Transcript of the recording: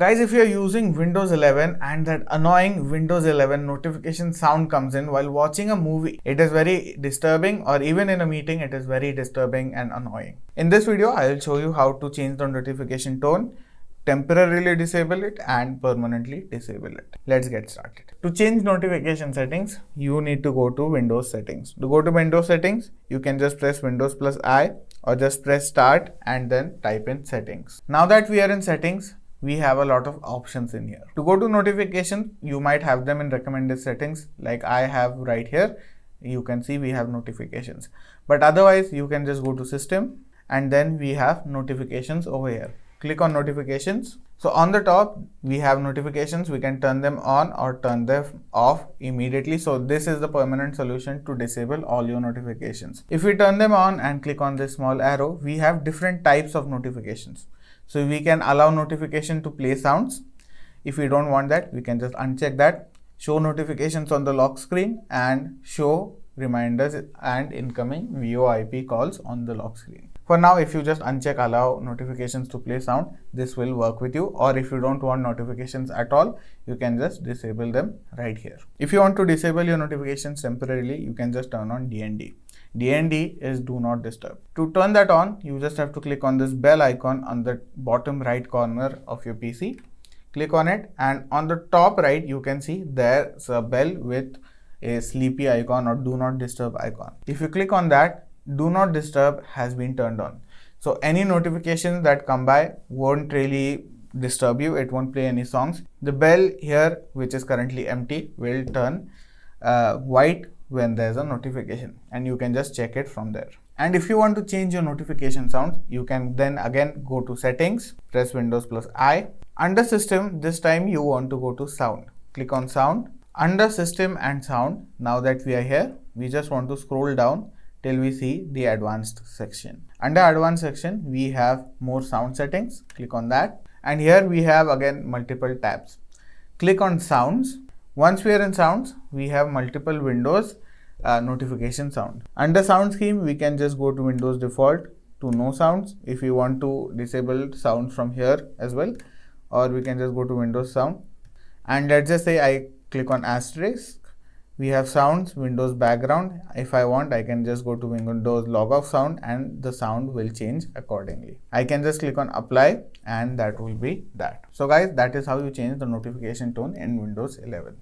Guys, if you're using Windows 11 and that annoying Windows 11 notification sound comes in while watching a movie, it is very disturbing, or even in a meeting, it is very disturbing and annoying. In this video, I will show you how to change the notification tone, temporarily disable it and permanently disable it. Let's get started. To change notification settings, you need to go to Windows settings. To go to Windows settings, you can just press Windows plus I or just press start and then type in settings. Now that we are in settings, we have a lot of options in here. To go to notifications, you might have them in recommended settings like I have right here. You can see we have notifications, but otherwise you can just go to system and then we have notifications over here. Click on notifications. So on the top we have notifications. We can turn them on or turn them off immediately. So this is the permanent solution to disable all your notifications. If we turn them on and click on this small arrow, we have different types of notifications. So we can allow notification to play sounds. If we don't want that, we can just uncheck that. Show notifications on the lock screen and show reminders and incoming VoIP calls on the lock screen. For now, if you just uncheck allow notifications to play sound, this will work with you. Or if you don't want notifications at all, you can just disable them right here. If you want to disable your notifications temporarily, you can just turn on DND. DND is do not disturb. To turn that on, you just have to click on this bell icon on the bottom right corner of your PC. Click on it, and on the top right, you can see there's a bell with a sleepy icon or do not disturb icon. If you click on that, do not disturb has been turned on. So any notifications that come by won't really disturb you. It won't play any songs. The bell here, which is currently empty, will turn white when there's a notification, and you can just check it from there. And if you want to change your notification sounds, you can then again go to settings, press Windows plus I. Under system, this time you want to go to sound. Click on sound. Under system and sound, now that we are here, we just want to scroll down till we see the advanced section. Under advanced section, we have more sound settings. Click on that. And here we have again multiple tabs. Click on sounds. Once we are in sounds, we have multiple windows notification sound. Under sound scheme, we can just go to Windows default to no sounds if you want to disable sounds from here as well, or we can just go to Windows sound. And let's just say I click on asterisk. We have sounds, Windows background. If I want, I can just go to Windows log off sound and the sound will change accordingly. I can just click on apply and that will be that. So guys, that is how you change the notification tone in Windows 11.